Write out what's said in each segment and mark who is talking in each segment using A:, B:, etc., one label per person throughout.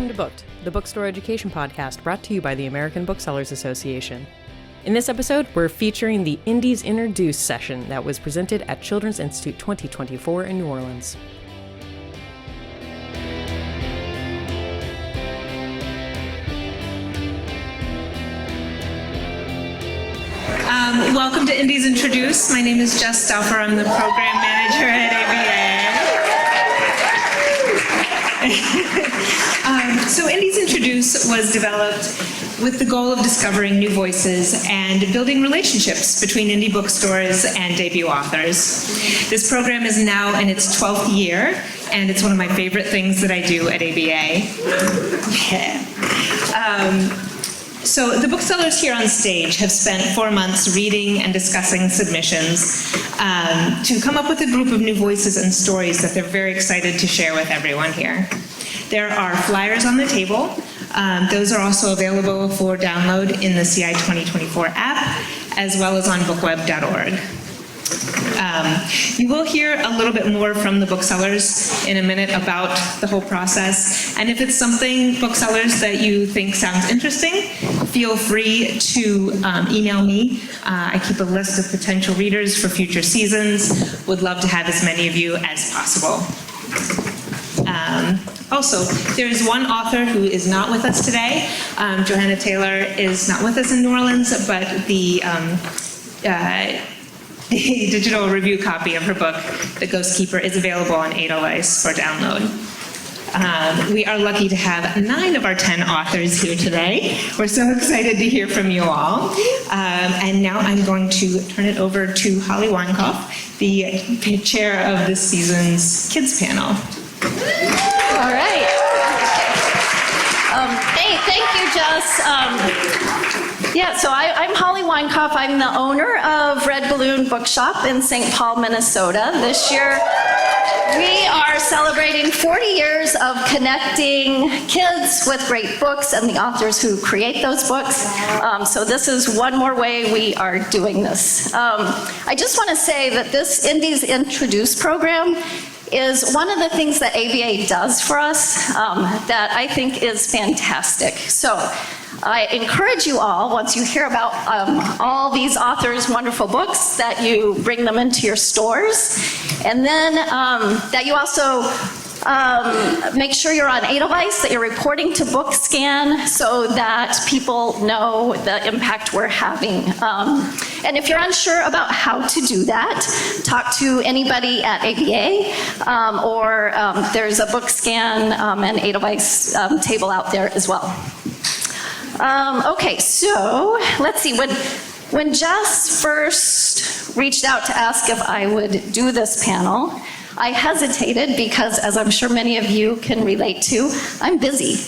A: Welcome to Booked, the bookstore education podcast brought to you by the American Booksellers Association. In this episode, we're featuring the Indies Introduced session that was presented at Children's Institute 2024 in New Orleans.
B: Welcome to Indies Introduced. My name is Jess Stauffer. I'm the program manager at ABA. So Indies Introduced was developed with the goal of discovering new voices and building relationships between indie bookstores and debut authors. This program is now in its 12th year, and it's one of my favorite things that I do at ABA. So the booksellers here on stage have spent 4 months reading and discussing submissions to come up with a group of new voices and stories that they're very excited to share with everyone here. There are flyers on the table. Those are also available for download in the Ci2024 app, as well as on bookweb.org. You will hear a little bit more from the booksellers in a minute about the whole process. And if it's something, booksellers, that you think sounds interesting, feel free to email me. I keep a list of potential readers for future seasons. Would love to have as many of you as possible. Also, there is one author who is not with us today. Johanna Taylor is not with us in New Orleans, but the digital review copy of her book, The Ghost Keeper, is available on Edelweiss for download. We are lucky to have 9 of our 10 authors here today. We're so excited to hear from you all. And now I'm going to turn it over to Holly Weinkauf, the chair of this season's kids panel.
C: All right. Hey, thank you, Jess. So I'm Holly Weinkauf. I'm the owner of Red Balloon Bookshop in St. Paul, Minnesota. This year, we are celebrating 40 years of connecting kids with great books and the authors who create those books. So this is one more way we are doing this. I just want to say that this Indies Introduced program is one of the things that ABA does for us that I think is fantastic. So I encourage you all, once you hear about all these authors' wonderful books, that you bring them into your stores, and then that you also make sure you're on Edelweiss, that you're reporting to BookScan so that people know the impact we're having. And if you're unsure about how to do that, talk to anybody at ABA, or there's a BookScan and Edelweiss table out there as well. Okay, so let's see. When Jess first reached out to ask if I would do this panel, I hesitated because, as I'm sure many of you can relate to, I'm busy.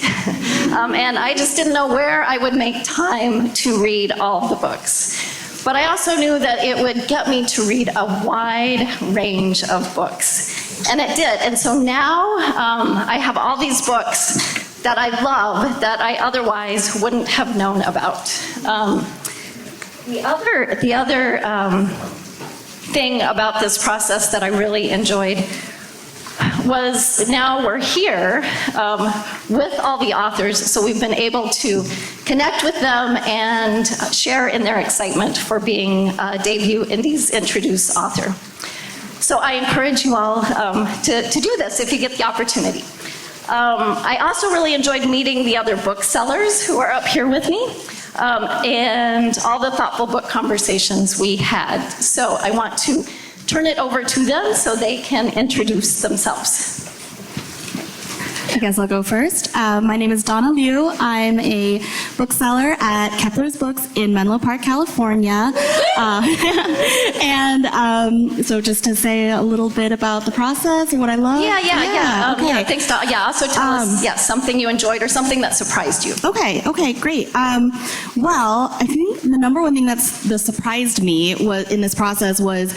C: And I just didn't know where I would make time to read all the books. But I also knew that it would get me to read a wide range of books. And it did. And so now I have all these books that I love that I otherwise wouldn't have known about. The other thing about this process that I really enjoyed was now we're here with all the authors, so we've been able to connect with them and share in their excitement for being a debut Indies Introduced author. So I encourage you all to do this if you get the opportunity. I also really enjoyed meeting the other booksellers who are up here with me. And all the thoughtful book conversations we had. So I want to turn it over to them so they can introduce themselves.
D: I guess I'll go first. My name is Donna Liu. I'm a bookseller at Kepler's Books in Menlo Park, California. So just to say a little bit about the process and what I love.
C: Yeah. Thanks, Donna. Yeah, also tell us something you enjoyed or something that surprised you.
D: Okay, great. Well, I think the number one thing that surprised me in this process was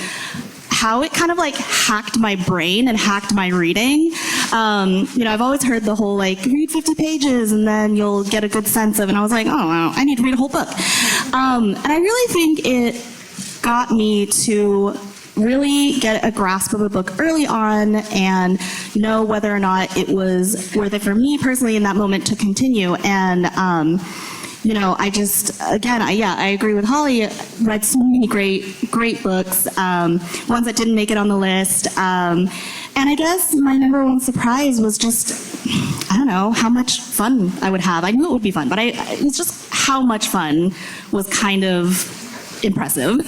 D: how it kind of like hacked my brain and hacked my reading. I've always heard the whole like read 50 pages and then you'll get a good sense of it. And I was like, I need to read a whole book. And I really think it got me to really get a grasp of a book early on and know whether or not it was worth it for me personally in that moment to continue. And I just, again, I agree with Holly. I read so many great books, ones that didn't make it on the list. And I guess my number one surprise was just, I don't know, how much fun I would have. I knew it would be fun, but it was just how much fun was kind of impressive.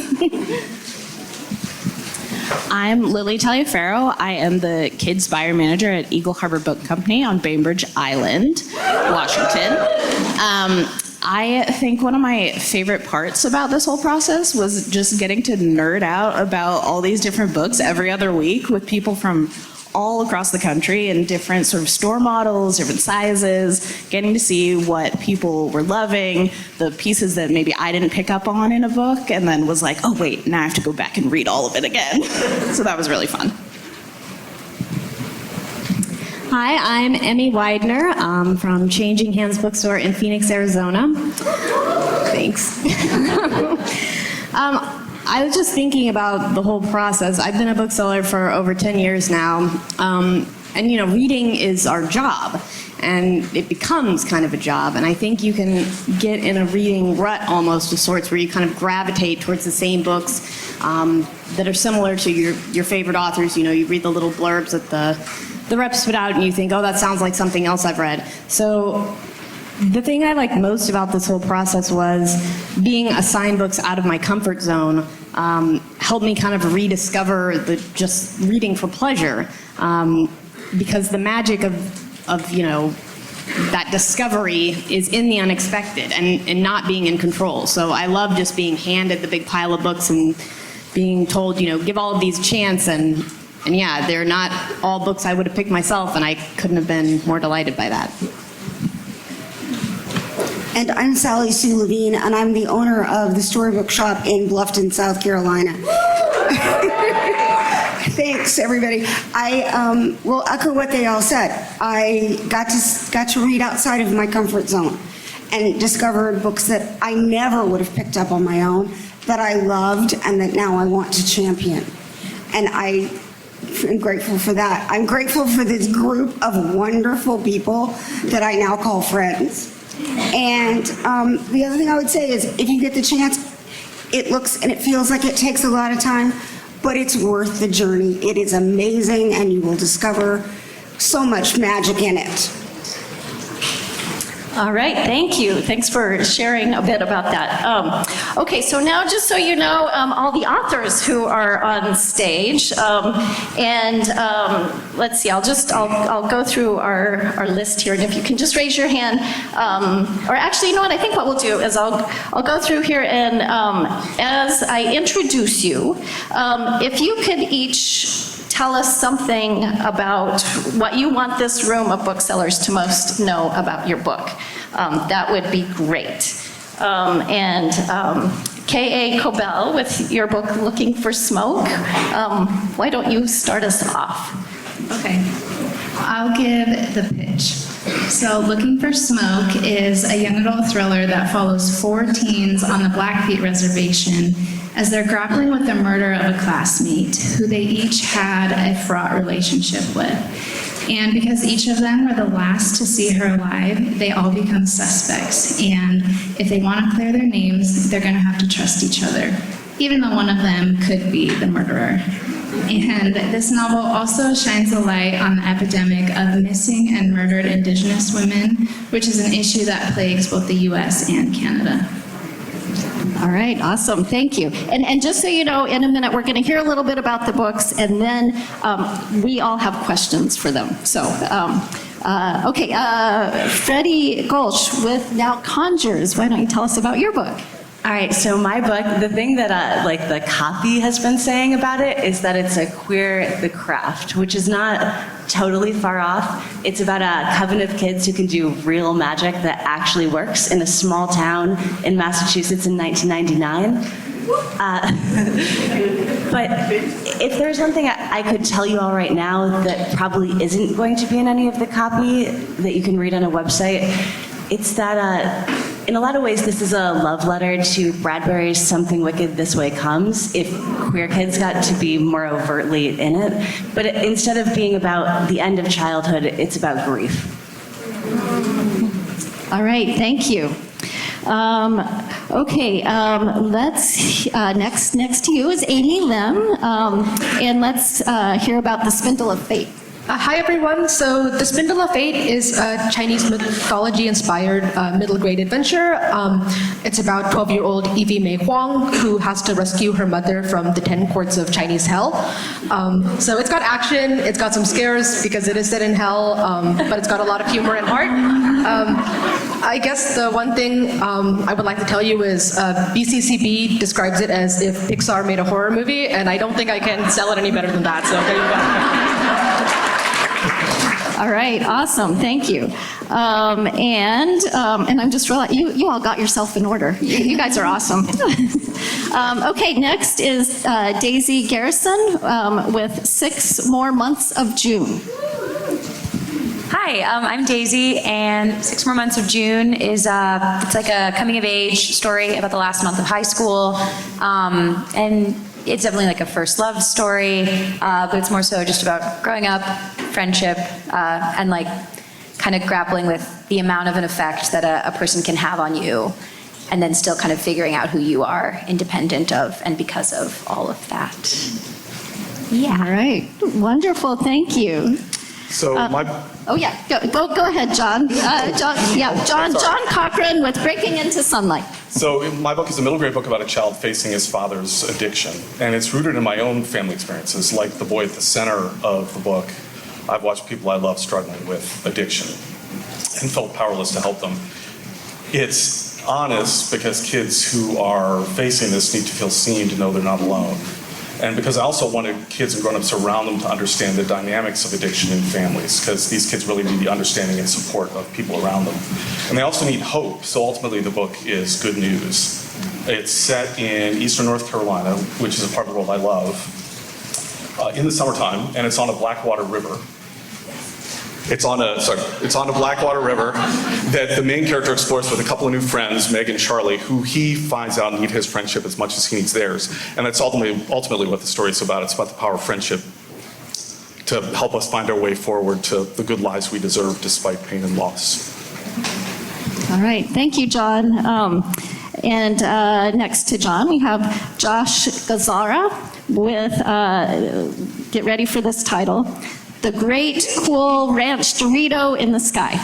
E: I'm Lily Taliaferro. I am the Kids Buyer Manager at Eagle Harbor Book Company on Bainbridge Island, Washington. I think one of my favorite parts about this whole process was just getting to nerd out about all these different books every other week with people from all across the country and different sort of store models, different sizes, getting to see what people were loving, the pieces that maybe I didn't pick up on in a book, and then was like, oh wait, now I have to go back and read all of it again. So that was really fun.
F: Hi, I'm Aimee Widener from Changing Hands Bookstore in Phoenix, Arizona. Thanks. I was just thinking about the whole process. I've been a bookseller for over 10 years now, and reading is our job, and it becomes kind of a job, and I think you can get in a reading rut almost of sorts where you kind of gravitate towards the same books that are similar to your favorite authors. You read the little blurbs that the reps put out and you think, oh, that sounds like something else I've read. So the thing I liked most about this whole process was being assigned books out of my comfort zone helped me kind of rediscover just reading for pleasure, because the magic of that discovery is in the unexpected and not being in control. So I love just being handed the big pile of books and being told, give all of these a chance, and yeah, they're not all books I would have picked myself, and I couldn't have been more delighted by that.
G: And I'm Sally Sue Levine, and I'm the owner of the Storybook Shop in Bluffton, South Carolina. Thanks, everybody. I will echo what they all said. I got to read outside of my comfort zone and discovered books that I never would have picked up on my own, that I loved, and that now I want to champion. And I'm grateful for that. I'm grateful for this group of wonderful people that I now call friends. And the other thing I would say is, if you get the chance, it looks and it feels like it takes a lot of time, but it's worth the journey. It is amazing, and you will discover so much magic in it.
C: All right, thank you. Thanks for sharing a bit about that. Okay, so now just so you know, all the authors who are on stage, let's see, I'll go through our list here, and if you can just raise your hand, or actually, you know what, I think what we'll do is I'll go through here, and as I introduce you, if you could each tell us something about what you want this room of booksellers to most know about your book. That would be great. K.A. Cobell, with your book Looking for Smoke, why don't you start us off?
H: Okay, I'll give the pitch. So Looking for Smoke is a young adult thriller that follows 4 teens on the Blackfeet Reservation as they're grappling with the murder of a classmate who they each had a fraught relationship with. And because each of them are the last to see her alive, they all become suspects. And if they want to clear their names, they're going to have to trust each other, even though one of them could be the murderer. And this novel also shines a light on the epidemic of missing and murdered Indigenous women, which is an issue that plagues both the U.S. and Canada.
C: All right, awesome, thank you. And just so you know, in a minute, we're gonna hear a little bit about the books, and then we all have questions for them. So, Freddie Kölsch with now Conjurers. Why don't you tell us about your book?
I: All right, so my book, the thing that the copy has been saying about it is that it's a queer the craft, which is not totally far off. It's about a coven of kids who can do real magic that actually works in a small town in Massachusetts in 1999. But if there's one thing I could tell you all right now that probably isn't going to be in any of the copy that you can read on a website, it's that in a lot of ways, this is a love letter to Bradbury's Something Wicked This Way Comes, if queer kids got to be more overtly in it. But instead of being about the end of childhood, it's about grief.
C: All right, thank you. Let's next to you is Aimee Lim, and let's hear about the Spindle of Fate.
J: Hi everyone. So The Spindle of Fate is a Chinese mythology-inspired middle grade adventure. It's about 12-year-old Evie Mei Huang, who has to rescue her mother from the 10 courts of Chinese hell. So it's got action, it's got some scares because it is set in hell, but it's got a lot of humor and heart. I guess the one thing I would like to tell you is BCCB describes it as if Pixar made a horror movie, and I don't think I can sell it any better than that, so there you go.
C: All right, awesome, thank you. And I'm just realizing, you all got yourself in order. You guys are awesome. Okay, next is Daisy Garrison with 6 More Months of June.
K: Hi, I'm Daisy, and 6 More Months of June is it's like a coming-of-age story about the last month of high school, and it's definitely like a first love story, but it's more so just about growing up, friendship, and like kind of grappling with the amount of an effect that a person can have on you, and then still kind of figuring out who you are, independent of and because of all of that. Yeah.
C: All right, wonderful, thank you.
L: So
C: Oh yeah, go ahead, John. John Cochran with Breaking Into Sunlight.
L: So my book is a middle grade book about a child facing his father's addiction, and it's rooted in my own family experiences. Like the boy at the center of the book, I've watched people I love struggling with addiction and felt powerless to help them. It's honest because kids who are facing this need to feel seen, to know they're not alone. And because I also wanted kids and grown-ups around them to understand the dynamics of addiction in families, because these kids really need the understanding and support of people around them. And they also need hope, so ultimately the book is good news. It's set in eastern North Carolina, which is a part of the world I love, in the summertime, and it's on a Blackwater River. It's on a Blackwater River that the main character explores with a couple of new friends, Meg and Charlie, who he finds out need his friendship as much as he needs theirs. And that's ultimately what the story is about. It's about the power of friendship to help us find our way forward to the good lives we deserve despite pain and loss.
C: All right, thank you, John. And next to John, we have Josh Gazzara with, get ready for this title, The Great Cool Ranch Dorito in the Sky.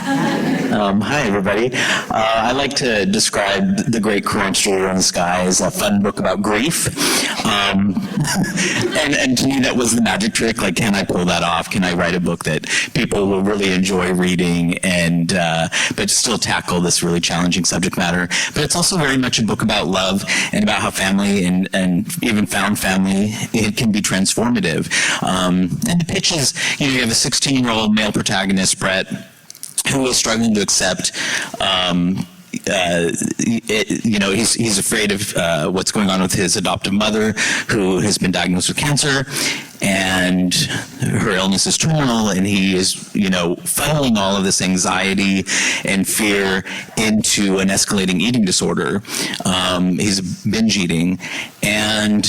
M: Hi, everybody. I like to describe The Great Cool Ranch Dorito in the Sky as a fun book about grief. And to me, that was the magic trick. Like, can I pull that off? Can I write a book that people will really enjoy reading and but still tackle this really challenging subject matter? But it's also very much a book about love and about how family and even found family, it can be transformative. And the pitch is, you have a 16-year-old male protagonist, Brett, who is struggling to accept he's afraid of what's going on with his adoptive mother, who has been diagnosed with cancer, and her illness is terminal, and he is, funneling all of this anxiety and fear into an escalating eating disorder. He's binge eating, and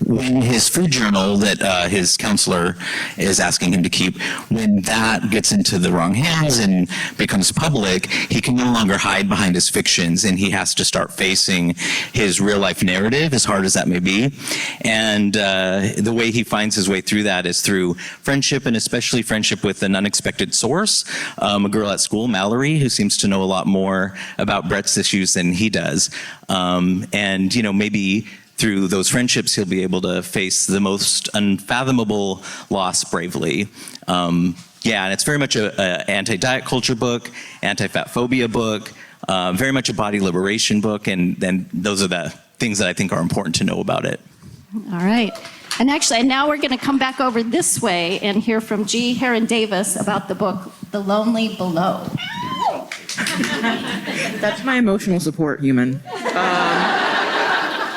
M: when his food journal that his counselor is asking him to keep, when that gets into the wrong hands and becomes public, he can no longer hide behind his fictions, and he has to start facing his real life narrative, as hard as that may be. And the way he finds his way through that is through friendship, and especially friendship with an unexpected source, a girl at school, Mallory, who seems to know a lot more about Brett's issues than he does. And maybe through those friendships, he'll be able to face the most unfathomable loss bravely. And it's very much an anti-diet culture book, anti-fat phobia book, very much a body liberation book, and those are the things that I think are important to know about it.
C: All right. And actually, now we're going to come back over this way and hear from G. Heron Davis about the book, The Lonely Below.
N: That's my emotional support human.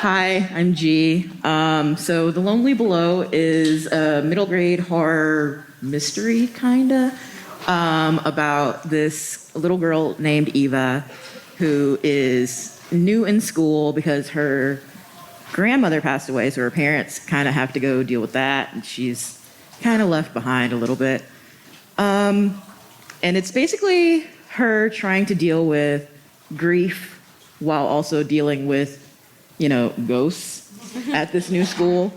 N: Hi, I'm G. So The Lonely Below is a middle grade horror mystery, kinda, about this little girl named Eva who is new in school because her grandmother passed away, so her parents kind of have to go deal with that, and she's kind of left behind a little bit. And it's basically her trying to deal with grief while also dealing with, ghosts at this new school,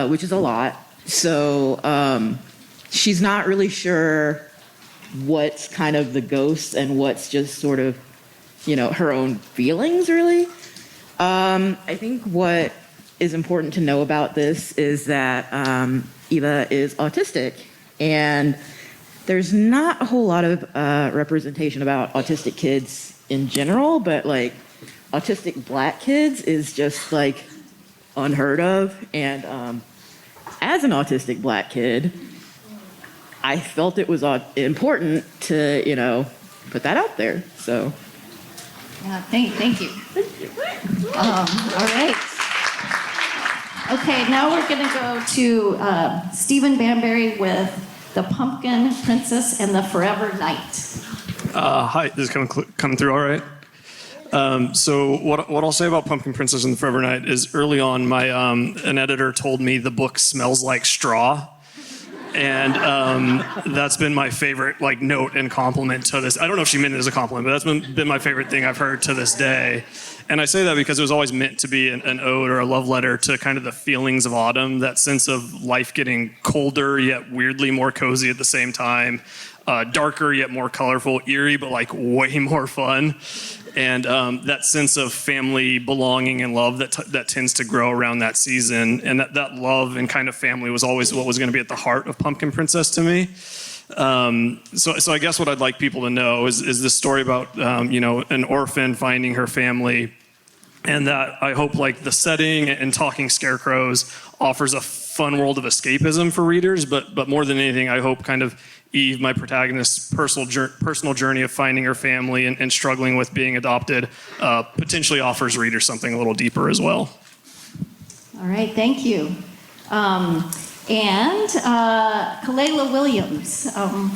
N: which is a lot. So she's not really sure what's kind of the ghosts and what's just sort of, her own feelings, really. I think what is important to know about this is that Eva is autistic, and there's not a whole lot of representation about autistic kids in general, but like autistic Black kids is just like unheard of. And as an autistic Black kid, I felt it was important to, put that out there. So.
C: Yeah, thank you. All right. Okay, now we're going to go to Stephen Banbury with The Pumpkin Princess and the Forever Knight.
O: Hi, this is coming through all right? So what I'll say about Pumpkin Princess and the Forever Knight is early on, an editor told me the book smells like straw. And that's been my favorite note and compliment to this. I don't know if she meant it as a compliment, but that's been my favorite thing I've heard to this day. And I say that because it was always meant to be an ode or a love letter to kind of the feelings of autumn, that sense of life getting colder yet weirdly more cozy at the same time, darker yet more colorful, eerie but way more fun. And that sense of family belonging and love that tends to grow around that season. And that love and kind of family was always what was going to be at the heart of Pumpkin Princess to me. So I guess what I'd like people to know is this story about, an orphan finding her family. And that I hope the setting and talking scarecrows offers a fun world of escapism for readers. But more than anything, I hope kind of Eve, my protagonist's personal journey of finding her family and struggling with being adopted, potentially offers readers something a little deeper as well.
C: All right, thank you. And Kalela Williams,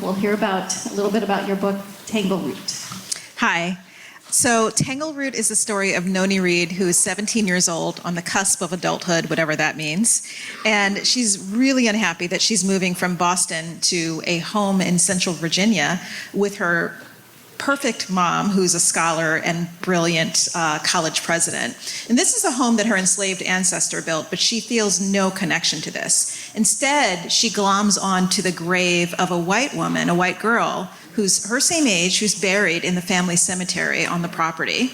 C: we'll hear a little bit about your book, Tangleroot.
P: Hi. So Tangleroot is the story of Noni Reed, who is 17 years old, on the cusp of adulthood, whatever that means. And she's really unhappy that she's moving from Boston to a home in Central Virginia with her perfect mom, who's a scholar and brilliant college president. And this is a home that her enslaved ancestor built, but she feels no connection to this. Instead, she gloms on to the grave of a white woman, a white girl, who's her same age, who's buried in the family cemetery on the property.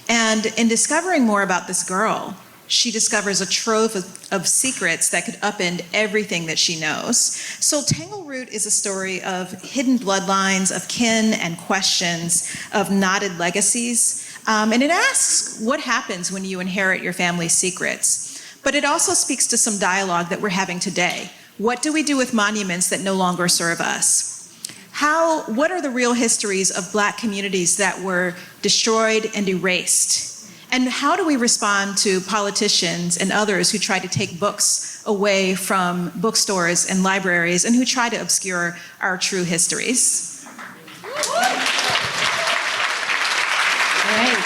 P: And in discovering more about this girl, she discovers a trove of secrets that could upend everything that she knows. So Tangleroot is a story of hidden bloodlines, of kin and questions, of knotted legacies. And it asks what happens when you inherit your family's secrets. But it also speaks to some dialogue that we're having today. What do we do with monuments that no longer serve us? What are the real histories of Black communities that were destroyed and erased? And how do we respond to politicians and others who try to take books away from bookstores and libraries and who try to obscure our true histories?
C: All right.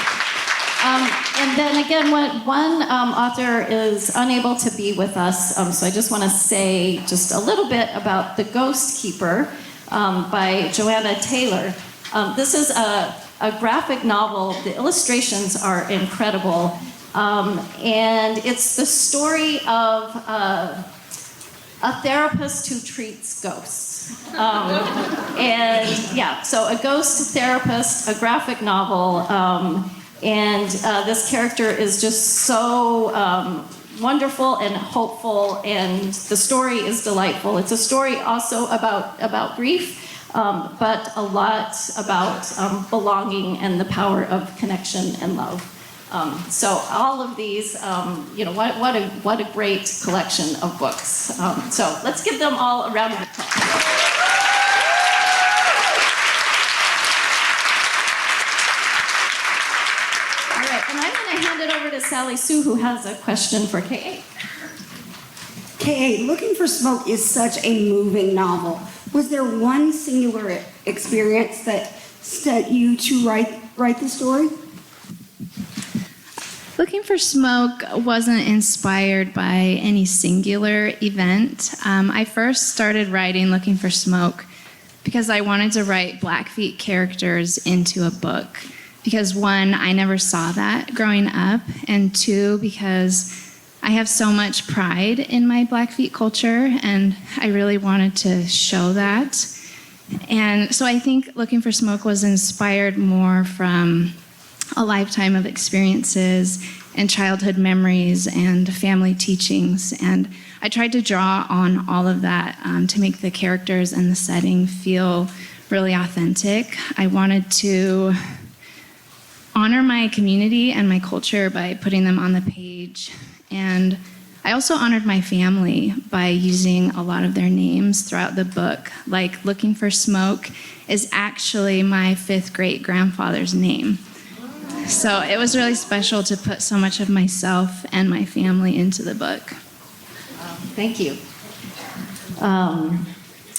C: And then again, one author is unable to be with us, so I just want to say just a little bit about The Ghost Keeper by Joanna Taylor. This is a graphic novel. The illustrations are incredible. And it's the story of a therapist who treats ghosts. And yeah, so a ghost therapist, a graphic novel. And this character is just so wonderful and hopeful, and the story is delightful. It's a story also about grief, but a lot about belonging and the power of connection and love. So all of these, what a great collection of books. So let's give them all a round of applause. And I'm going to hand it over to Sally Sue, who has a question for K.A.
G: K.A., Looking for Smoke is such a moving novel. Was there one singular experience that set you to write the story?
H: Looking for Smoke wasn't inspired by any singular event. I first started writing Looking for Smoke because I wanted to write Blackfeet characters into a book. Because one, I never saw that growing up, and two, because I have so much pride in my Blackfeet culture, and I really wanted to show that. And so I think Looking for Smoke was inspired more from a lifetime of experiences and childhood memories and family teachings. And I tried to draw on all of that to make the characters and the setting feel really authentic. I wanted to honor my community and my culture by putting them on the page. And I also honored my family by using a lot of their names throughout the book. Like Looking for Smoke is actually my 5th great-grandfather's name. So it was really special to put so much of myself and my family into the book.
C: Thank you. All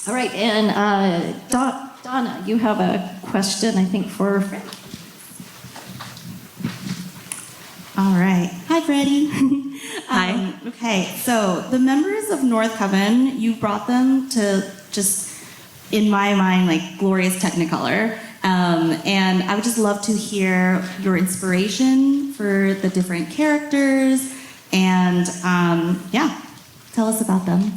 C: right, and Donna, you have a question, I think, for Freddie.
D: All right. Hi, Freddie.
I: Hi.
D: Okay, so the members of North Coven, you brought them to just, in my mind, like glorious Technicolor. And I would just love to hear your inspiration for the different characters. And yeah, tell us about them.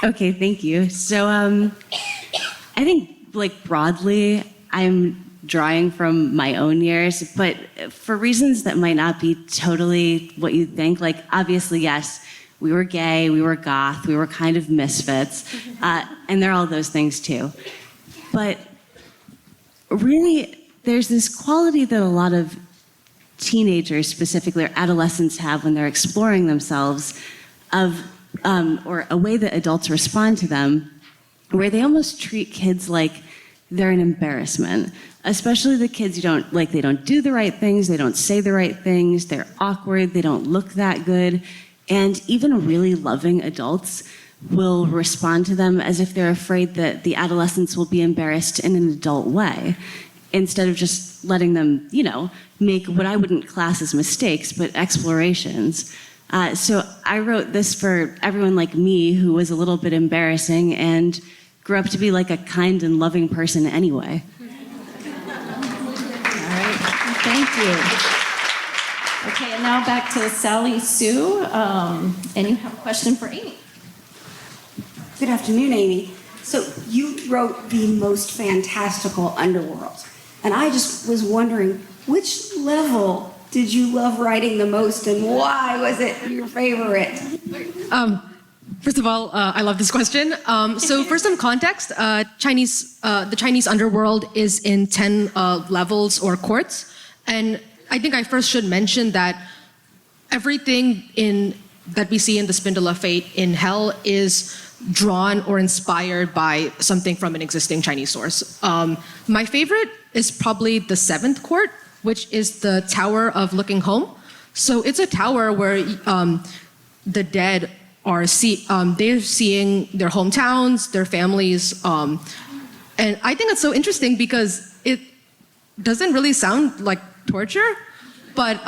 I: Okay, thank you. So I think, like, broadly, I'm drawing from my own years, but for reasons that might not be totally what you think. Like, obviously, yes, we were gay, we were goth, we were kind of misfits, and they're all those things too. But really, there's this quality that a lot of teenagers, specifically, or adolescents have when they're exploring themselves, of or a way that adults respond to them, where they almost treat kids like they're an embarrassment. Especially the kids you don't like. They don't do the right things, they don't say the right things, they're awkward, they don't look that good. And even really loving adults will respond to them as if they're afraid that the adolescents will be embarrassed in an adult way, instead of just letting them, make what I wouldn't class as mistakes, but explorations. So I wrote this for everyone like me who was a little bit embarrassing and grew up to be like a kind and loving person anyway.
C: Thank you. Okay, and now back to Sally Sue, and you have a question for Aimee.
G: Good afternoon, Aimee. So you wrote the most fantastical underworld, and I just was wondering, which level did you love writing the most, and why was it your favorite?
J: First of all, I love this question. So for some context, the Chinese underworld is in 10 levels or courts. And I think I first should mention that everything that we see in the Spindle of Fate in Hell is drawn or inspired by something from an existing Chinese source. My favorite is probably the 7th court, which is the Tower of Looking Home. So it's a tower where the dead are they're seeing their hometowns, their families, and I think it's so interesting because it doesn't really sound like torture, but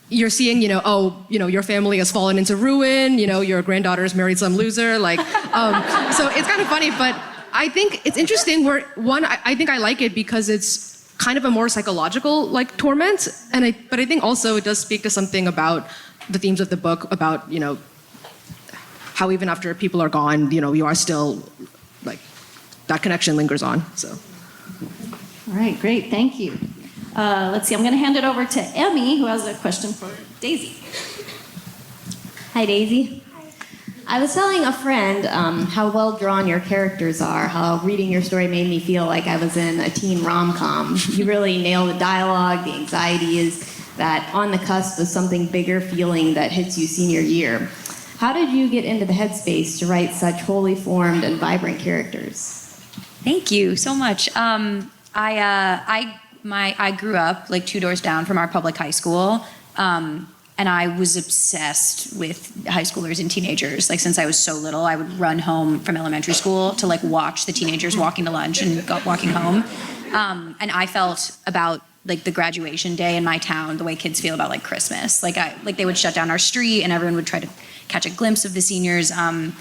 J: you're seeing, your family has fallen into ruin, your granddaughter's married some loser, so it's kind of funny, but I think it's interesting where, one, I think I like it because it's kind of a more psychological, torment, but I think also it does speak to something about the themes of the book, about, how even after people are gone, you are still, that connection lingers on, so.
C: All right, great, thank you. Let's see, I'm going to hand it over to Aimee, who has a question for Daisy.
Q: Hi, Daisy. I was telling a friend how well drawn your characters are, how reading your story made me feel like I was in a teen rom-com. You really nail the dialogue, the anxiety is that on the cusp of something bigger feeling that hits you senior year. How did you get into the headspace to write such wholly formed and vibrant characters?
K: Thank you so much. I grew up 2 doors down from our public high school, and I was obsessed with high schoolers and teenagers. Since I was so little, I would run home from elementary school to watch the teenagers walking to lunch and walking home. And I felt about like the graduation day in my town, the way kids feel about like Christmas. Like they would shut down our street and everyone would try to catch a glimpse of the seniors. And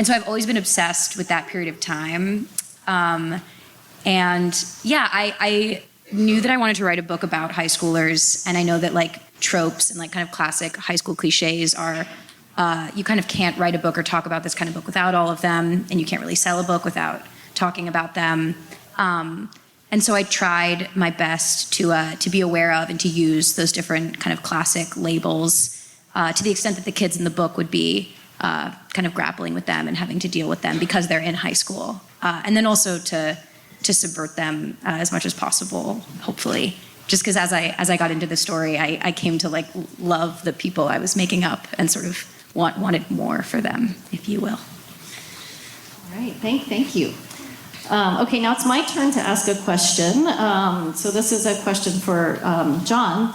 K: so I've always been obsessed with that period of time. And yeah, I knew that I wanted to write a book about high schoolers, and I know that like tropes and like kind of classic high school cliches are, you kind of can't write a book or talk about this kind of book without all of them, and you can't really sell a book without talking about them. And so I tried my best to be aware of and to use those different kind of classic labels to the extent that the kids in the book would be kind of grappling with them and having to deal with them because they're in high school. And then also to subvert them as much as possible, hopefully. Just because as I got into the story, I came to like love the people I was making up and sort of wanted more for them, if you will.
C: All right, thank you. Okay, now it's my turn to ask a question. So this is a question for John.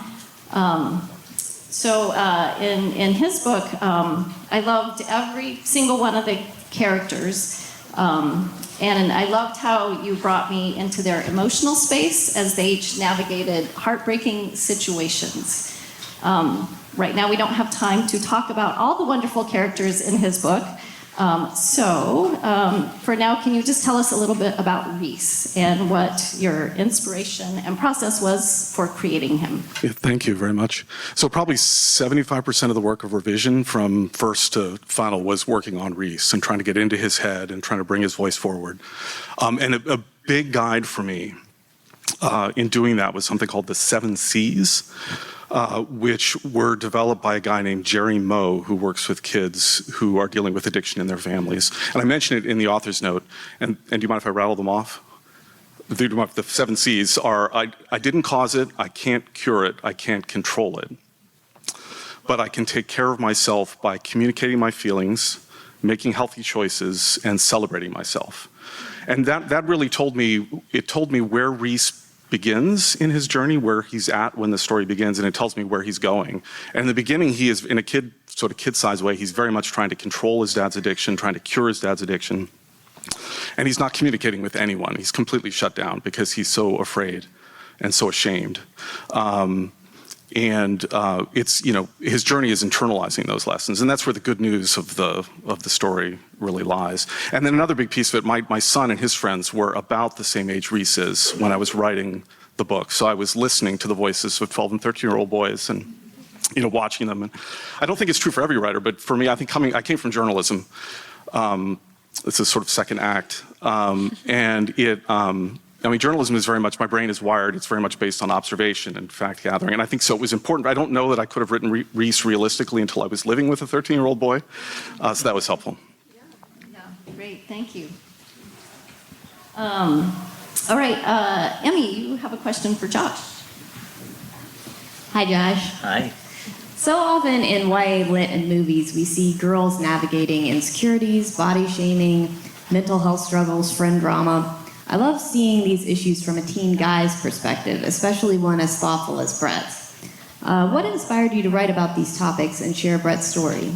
C: In his book, I loved every single one of the characters. And I loved how you brought me into their emotional space as they each navigated heartbreaking situations. Right now, we don't have time to talk about all the wonderful characters in his book. For now, can you just tell us a little bit about Reese and what your inspiration and process was for creating him?
L: Yeah, thank you very much. So probably 75% of the work of revision from first to final was working on Reese and trying to get into his head and trying to bring his voice forward. And a big guide for me in doing that was something called the 7 C's. Which were developed by a guy named Jerry Moe, who works with kids who are dealing with addiction in their families. And I mentioned it in the author's note. And do you mind if I rattle them off? The 7 C's are, I didn't cause it, I can't cure it, I can't control it. But I can take care of myself by communicating my feelings, making healthy choices, and celebrating myself. And that really told me where Reese begins in his journey, where he's at when the story begins, and it tells me where he's going. And in the beginning, he is, in a kid-sized way, he's very much trying to control his dad's addiction, trying to cure his dad's addiction. And he's not communicating with anyone. He's completely shut down because he's so afraid and so ashamed. It's, his journey is internalizing those lessons, and that's where the good news of the story really lies. And then another big piece of it, my son and his friends were about the same age Reese is when I was writing the book. So I was listening to the voices of 12 and 13-year-old boys and, watching them. And I don't think it's true for every writer, but for me, I came from journalism. It's a sort of second act. Journalism is very much, my brain is wired, it's very much based on observation and fact gathering. And I think so it was important. I don't know that I could have written Reese realistically until I was living with a 13-year-old boy. So that was helpful.
C: Yeah, great, thank you. All right, Aimee, you have a question for Josh.
R: Hi, Josh.
M: Hi.
R: So often in YA lit and movies, we see girls navigating insecurities, body shaming, mental health struggles, friend drama. I love seeing these issues from a teen guy's perspective, especially one as thoughtful as Brett's. What inspired you to write about these topics and share Brett's story?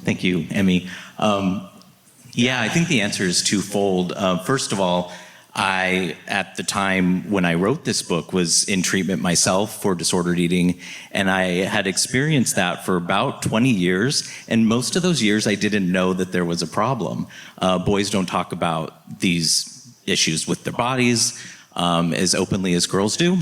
M: Thank you, Aimee. I think the answer is twofold. First of all, I, at the time when I wrote this book, was in treatment myself for disordered eating, and I had experienced that for about 20 years, and most of those years I didn't know that there was a problem. Boys don't talk about these issues with their bodies as openly as girls do,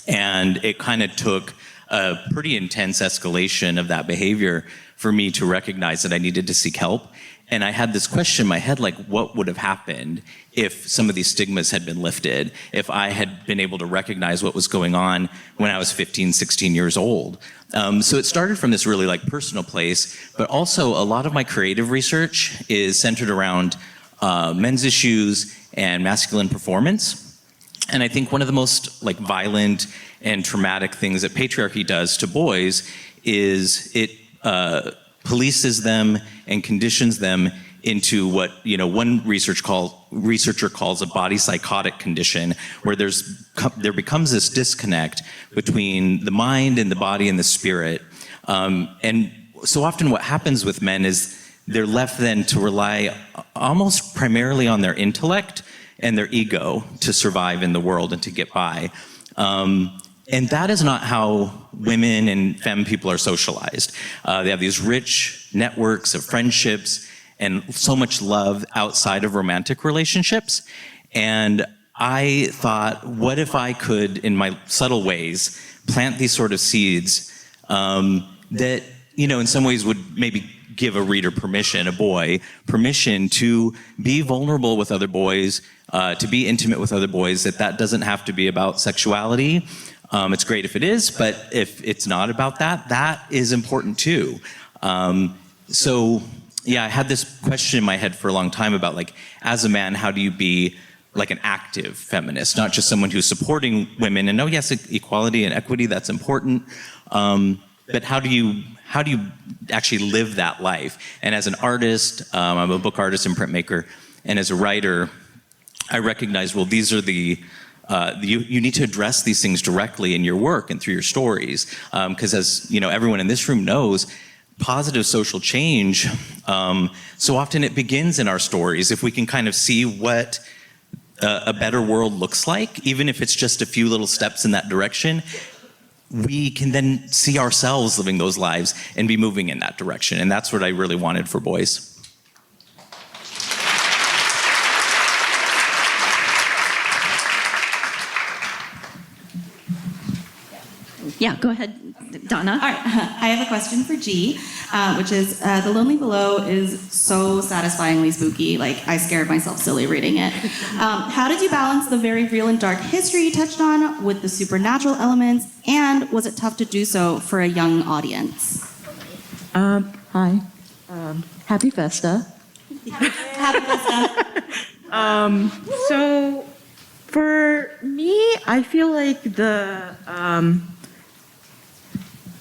M: and it kind of took a pretty intense escalation of that behavior for me to recognize that I needed to seek help. And I had this question in my head, like, what would have happened if some of these stigmas had been lifted, if I had been able to recognize what was going on when I was 15, 16 years old. So it started from this really personal place, but also a lot of my creative research is centered around men's issues and masculine performance. And I think one of the most violent and traumatic things that patriarchy does to boys is it polices them and conditions them into what one researcher calls a body psychotic condition, where there becomes this disconnect between the mind and the body and the spirit. And so often what happens with men is they're left then to rely almost primarily on their intellect and their ego to survive in the world and to get by. And that is not how women and femme people are socialized. They have these rich networks of friendships and so much love outside of romantic relationships. And I thought, what if I could, in my subtle ways, plant these sort of seeds that, in some ways would maybe give a reader permission, a boy, permission to be vulnerable with other boys, to be intimate with other boys, that doesn't have to be about sexuality. It's great if it is, but if it's not about that, that is important too. So I had this question in my head for a long time about, like, as a man, how do you be like an active feminist, not just someone who's supporting women? And yes, equality and equity, that's important. But how do you actually live that life? And as an artist, I'm a book artist and printmaker, and as a writer, I recognize, well, these are you need to address these things directly in your work and through your stories. Because as everyone in this room knows, positive social change, so often it begins in our stories. If we can kind of see what a better world looks like, even if it's just a few little steps in that direction, we can then see ourselves living those lives and be moving in that direction. And that's what I really wanted for boys.
C: Yeah, go ahead, Donna.
D: All right, I have a question for G, which is The Lonely Below is so satisfyingly spooky. Like, I scared myself silly reading it. How did you balance the very real and dark history you touched on with the supernatural elements, and was it tough to do so for a young audience?
N: Hi. Happy Festa.
D: Happy Festa.
N: So for me, I feel like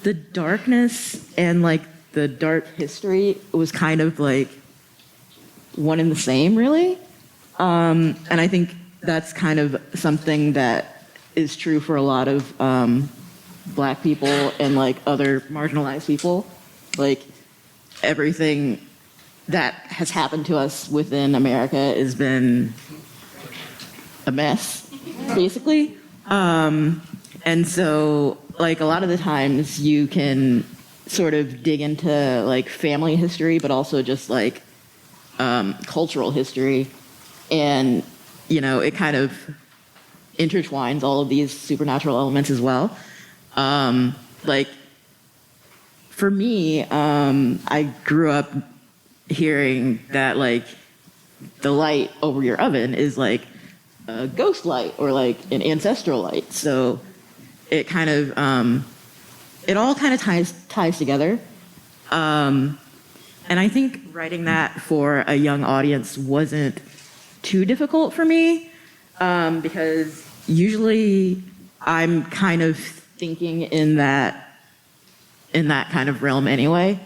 N: the darkness and like the dark history was kind of like one and the same, really. And I think that's kind of something that is true for a lot of Black people and like other marginalized people. Like, everything that has happened to us within America has been a mess, basically. And so, like, a lot of the times you can sort of dig into like family history, but also just like cultural history. And, it kind of intertwines all of these supernatural elements as well. Like, for me, I grew up hearing that like the light over your oven is like a ghost light or like an ancestral light. So it kind of, it all kind of ties together. And I think writing that for a young audience wasn't too difficult for me, because usually I'm kind of thinking in that kind of realm anyway.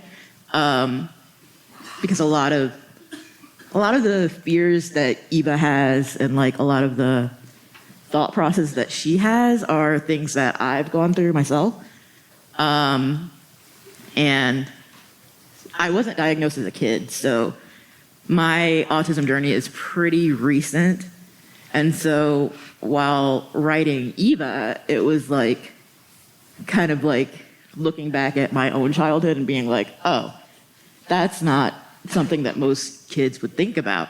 N: Because a lot of the fears that Eva has and like a lot of the thought process that she has are things that I've gone through myself. And I wasn't diagnosed as a kid, so my autism journey is pretty recent. And so while writing Eva, it was like kind of like looking back at my own childhood and being like, oh, that's not something that most kids would think about.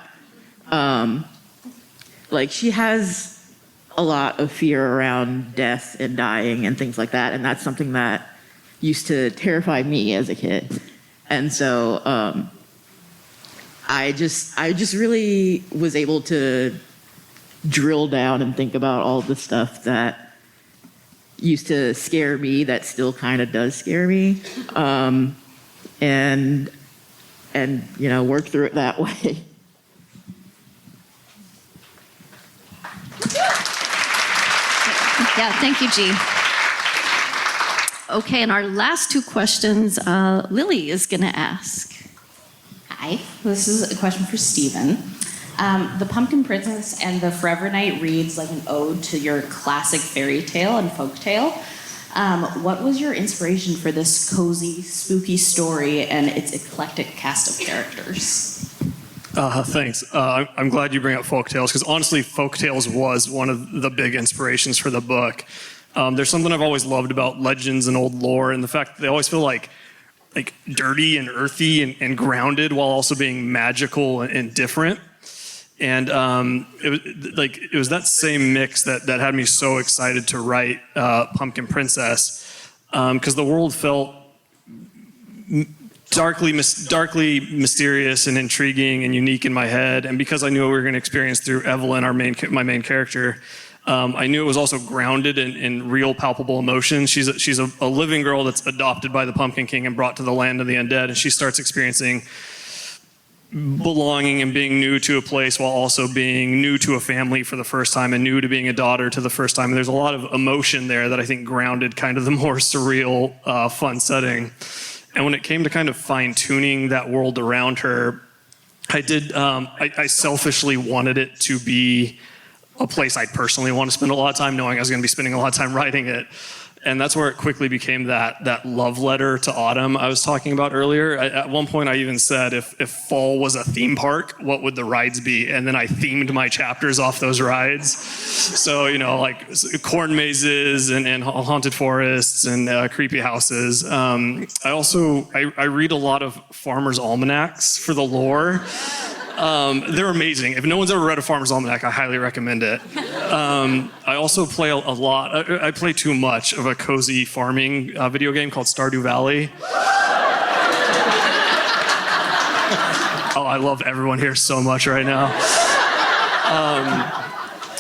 N: Like, she has a lot of fear around death and dying and things like that, and that's something that used to terrify me as a kid. And so I just really was able to drill down and think about all the stuff that used to scare me that still kind of does scare me, and work through it that way.
C: Yeah, thank you, G. Okay, and our last two questions, Lily is going to ask.
E: Hi, this is a question for Stephen. The Pumpkin Princess and the Forever Knight reads like an ode to your classic fairy tale and folk tale. What was your inspiration for this cozy, spooky story and its eclectic cast of characters?
O: Thanks. I'm glad you bring up folktales, because honestly, folktales was one of the big inspirations for the book. There's something I've always loved about legends and old lore, and the fact that they always feel like dirty and earthy and grounded while also being magical and different. And it was that same mix that had me so excited to write Pumpkin Princess, because the world felt darkly mysterious and intriguing and unique in my head, and because I knew what we were going to experience through Evelyn, my main character, I knew it was also grounded in real palpable emotions. She's a living girl that's adopted by the Pumpkin King and brought to the land of the undead, and she starts experiencing belonging and being new to a place while also being new to a family for the first time and new to being a daughter to the first time. And there's a lot of emotion there that I think grounded kind of the more surreal, fun setting. And when it came to kind of fine-tuning that world around her, I selfishly wanted it to be a place I'd personally want to spend a lot of time, knowing I was going to be spending a lot of time writing it. And that's where it quickly became that love letter to autumn I was talking about earlier. At one point I even said, if fall was a theme park, what would the rides be? And then I themed my chapters off those rides. So, like corn mazes and haunted forests and creepy houses. I read a lot of farmers' almanacs for the lore. They're amazing. If no one's ever read a Farmer's Almanac, I highly recommend it. I also play a lot. I play too much of a cozy farming video game called Stardew Valley. Oh, I love everyone here so much right now.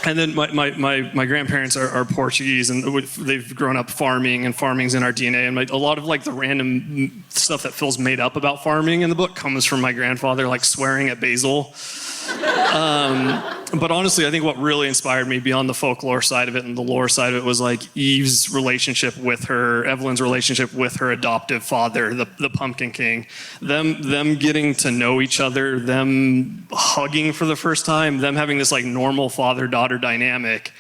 O: And then my grandparents are Portuguese, and they've grown up farming, and farming's in our DNA. And a lot of the random stuff that feels made up about farming in the book comes from my grandfather, like swearing at basil. But honestly, I think what really inspired me beyond the folklore side of it and the lore side of it was Eve's relationship with Evelyn's relationship with her adoptive father, the Pumpkin King. Them getting to know each other, them hugging for the first time, them having this normal father-daughter dynamic,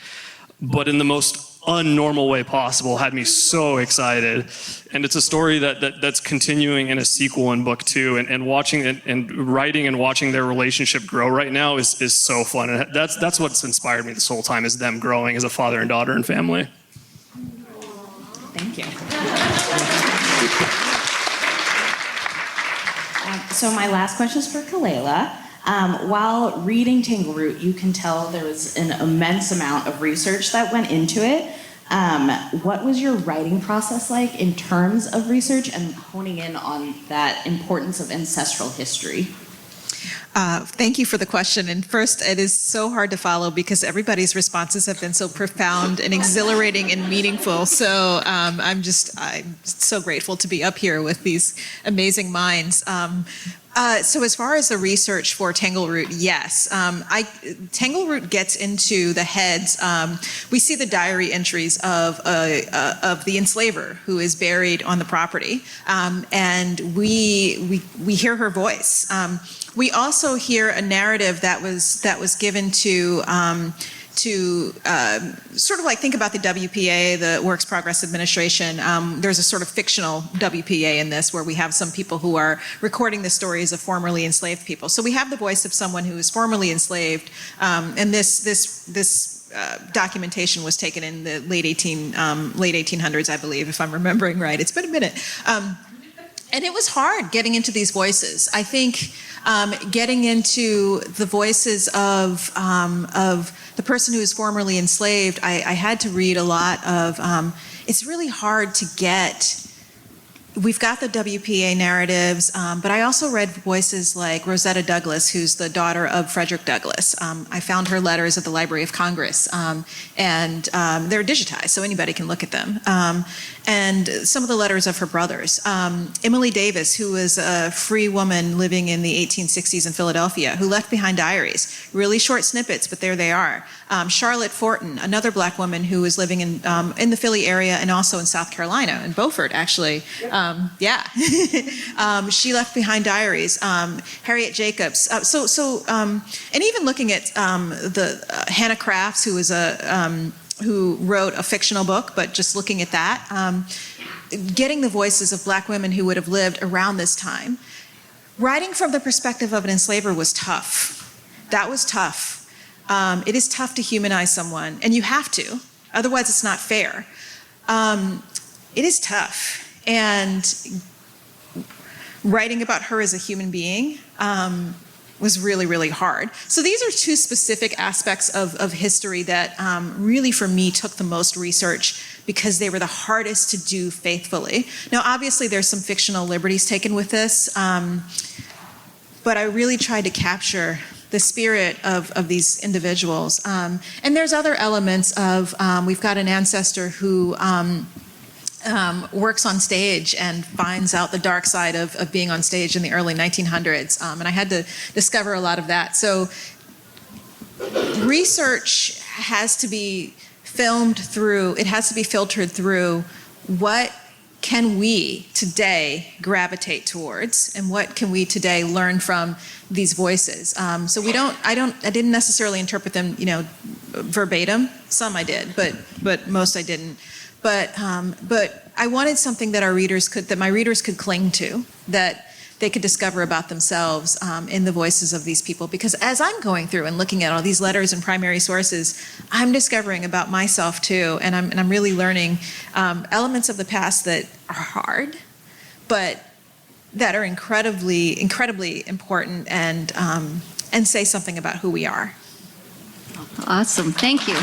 O: but in the most unnormal way possible, had me so excited. And it's a story that's continuing in a sequel in book 2, and watching it and writing and watching their relationship grow right now is so fun. And that's what's inspired me this whole time, is them growing as a father and daughter and family.
E: Thank you. So my last question is for Kalela. While reading Tangleroot, you can tell there was an immense amount of research that went into it. What was your writing process like in terms of research and honing in on that importance of ancestral history?
P: Thank you for the question. And first, it is so hard to follow because everybody's responses have been so profound and exhilarating and meaningful. So I'm so grateful to be up here with these amazing minds. So as far as the research for Tangleroot, yes. Tangleroot gets into the heads. We see the diary entries of the enslaver who is buried on the property, and we hear her voice. We also hear a narrative that was given to sort of think about the WPA, the Works Progress Administration. There's a sort of fictional WPA in this where we have some people who are recording the stories of formerly enslaved people. So we have the voice of someone who is formerly enslaved, and this documentation was taken in the late 1800s, I believe, if I'm remembering right. It's been a minute. And it was hard getting into these voices. I think getting into the voices of the person who is formerly enslaved, I had to read a lot of, it's really hard to get. We've got the WPA narratives, but I also read voices like Rosetta Douglas, who's the daughter of Frederick Douglass. I found her letters at the Library of Congress, and they're digitized, so anybody can look at them. And some of the letters of her brothers. Emily Davis, who was a free woman living in the 1860s in Philadelphia, who left behind diaries, really short snippets, but there they are. Charlotte Fortin, another black woman who was living in the Philly area and also in South Carolina, in Beaufort, actually. She left behind diaries. Harriet Jacobs. And even looking at the Hannah Crafts, who was who wrote a fictional book, but just looking at that, getting the voices of black women who would have lived around this time. writing from the perspective of an enslaver was tough. That was tough. It is tough to humanize someone, and you have to. Otherwise, it's not fair. It is tough. And writing about her as a human being was really, really hard. So these are two specific aspects of history that really, for me, took the most research because they were the hardest to do faithfully. Now, obviously, there's some fictional liberties taken with this, but I really tried to capture the spirit of these individuals. And there's other elements of, we've got an ancestor who works on stage and finds out the dark side of being on stage in the early 1900s. And I had to discover a lot of that. So research has to be filmed through, it has to be filtered through what can we today gravitate towards, and what can we today learn from these voices? So I didn't necessarily interpret them, verbatim. Some I did, but most I didn't. But I wanted something that my readers could cling to, that they could discover about themselves in the voices of these people. Because as I'm going through and looking at all these letters and primary sources, I'm discovering about myself too, and I'm really learning elements of the past that are hard, but that are incredibly, incredibly important and say something about who we are.
C: Awesome, thank you.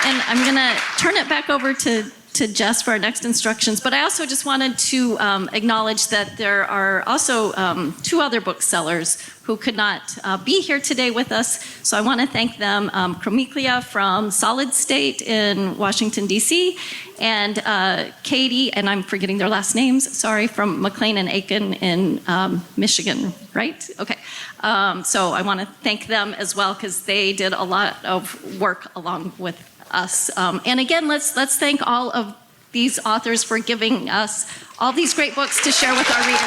C: And I'm going to turn it back over to Jess for our next instructions, but I also just wanted to acknowledge that there are also two other booksellers who could not be here today with us, so I want to thank them, Chromiclia from Solid State in Washington, D.C., and Katie, and I'm forgetting their last names, sorry, from McLean and Aiken in Michigan, right? Okay. So I want to thank them as well, because they did a lot of work along with us. And again, let's thank all of these authors for giving us all these great books to share with our readers.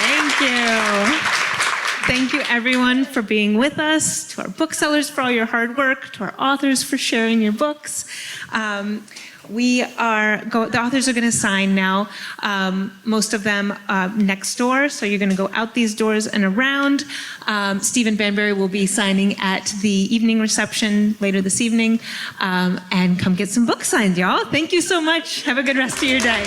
B: Thank you. Thank you, everyone, for being with us, to our booksellers for all your hard work, to our authors for sharing your books. The authors are going to sign now, most of them next door, so you're going to go out these doors and around. Stephen Banbury will be signing at the evening reception later this evening, and come get some books signed, y'all. Thank you so much. Have a good rest of your day.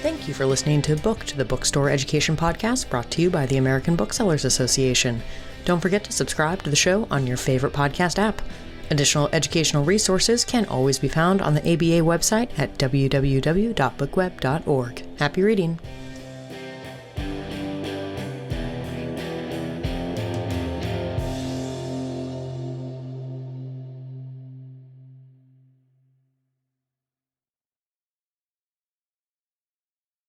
A: Thank you for listening to Booked, the bookstore education podcast brought to you by the American Booksellers Association. Don't forget to subscribe to the show on your favorite podcast app. Additional educational resources can always be found on the ABA website at www.bookweb.org. Happy reading!